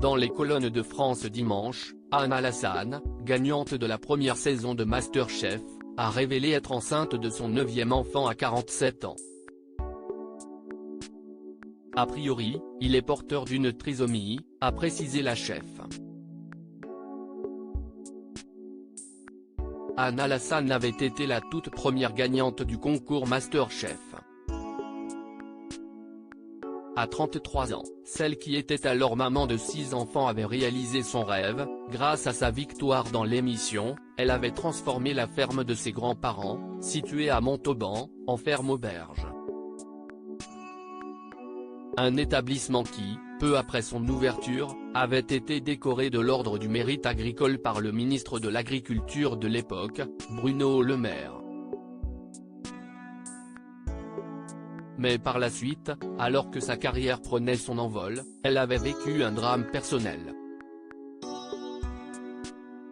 Dans les colonnes de France dimanche, Anne Alassane, gagnante de la première saison de MasterChef, a révélé être enceinte de son 9e enfant à 47 ans. A priori, il est porteur d'une trisomie, a précisé la chef. Anne Alassane avait été la toute première gagnante du concours MasterChef. À 33 ans, celle qui était alors maman de 6 enfants avait réalisé son rêve. Grâce à sa victoire dans l'émission, elle avait transformé la ferme de ses grands-parents, située à Montauban, en ferme auberge. Un établissement qui, peu après son ouverture, avait été décoré de l'Ordre du Mérite agricole par le ministre de l'Agriculture de l'époque, Bruno Le Maire. Mais par la suite, alors que sa carrière prenait son envol, elle avait vécu un drame personnel.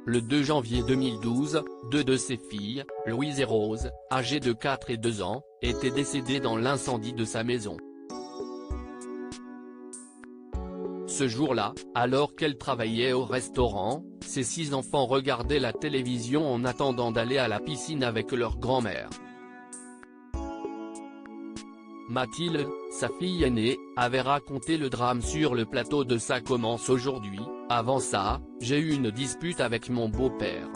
Le 2 janvier 2012, deux de ses filles, Louise et Rose, âgées de 4 et 2 ans, étaient décédées dans l'incendie de sa maison. Ce jour-là, alors qu'elle travaillait au restaurant, ses 6 enfants regardaient la télévision en attendant d'aller à la piscine avec leur grand-mère. Mathilde, sa fille aînée, avait raconté le drame sur le plateau de Ça commence aujourd'hui. Avant ça, j'ai eu une dispute avec mon beau-père.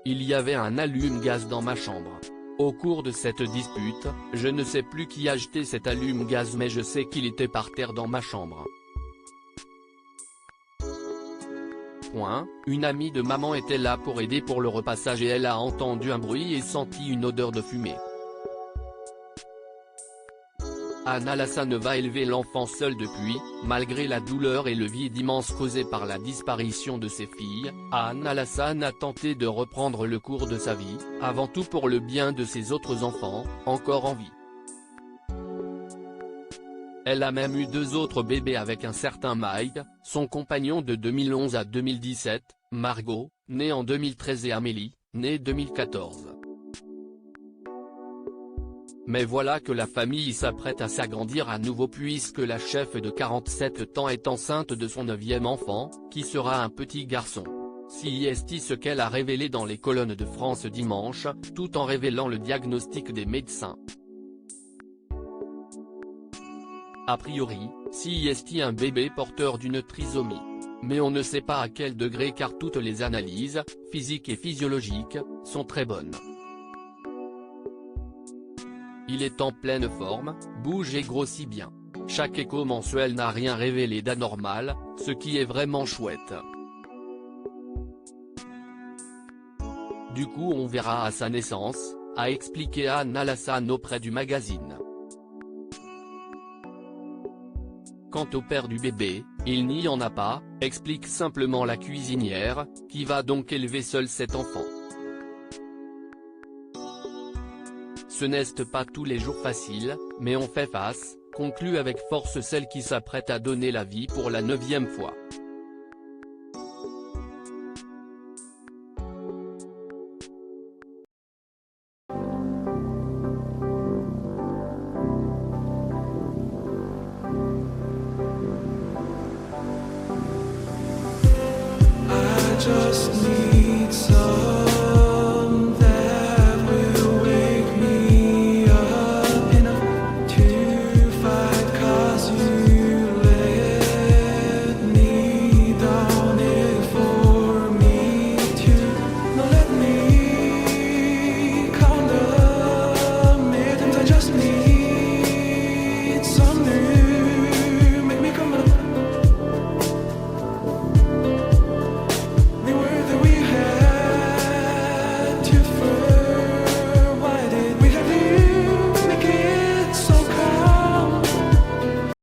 Il y avait un allume-gaz dans ma chambre. Au cours de cette dispute, je ne sais plus qui a jeté cet allume-gaz mais je sais qu'il était par terre dans ma chambre. Une amie de maman était là pour aider pour le repassage et elle a entendu un bruit et senti une odeur de fumée. Anne Alassane va élever l'enfant seule depuis. Malgré la douleur et le vide immense causé par la disparition de ses filles, Anne Alassane a tenté de reprendre le cours de sa vie, avant tout pour le bien de ses autres enfants, encore en vie. Elle a même eu 2 autres bébés avec un certain Mike, son compagnon de 2011 à 2017, Margot, née en 2013 et Amélie, née 2014. Mais voilà que la famille s'apprête à s'agrandir à nouveau puisque la chef de 47 ans est enceinte de son 9e enfant, qui sera un petit garçon. C'est ce qu'elle a révélé dans les colonnes de France dimanche, tout en révélant le diagnostic des médecins. A priori, c'est un bébé porteur d'une trisomie. Mais on ne sait pas à quel degré car toutes les analyses, physiques et physiologiques, sont très bonnes. Il est en pleine forme, bouge et grossit bien. Chaque écho mensuel n'a rien révélé d'anormal, ce qui est vraiment chouette. Du coup on verra à sa naissance, a expliqué Anne Alassane auprès du magazine. Quant au père du bébé, il n'y en a pas, explique simplement la cuisinière, qui va donc élever seule cet enfant. Ce n'est pas tous les jours facile, mais on fait face, conclut avec force celle qui s'apprête à donner la vie pour la 9e fois. Just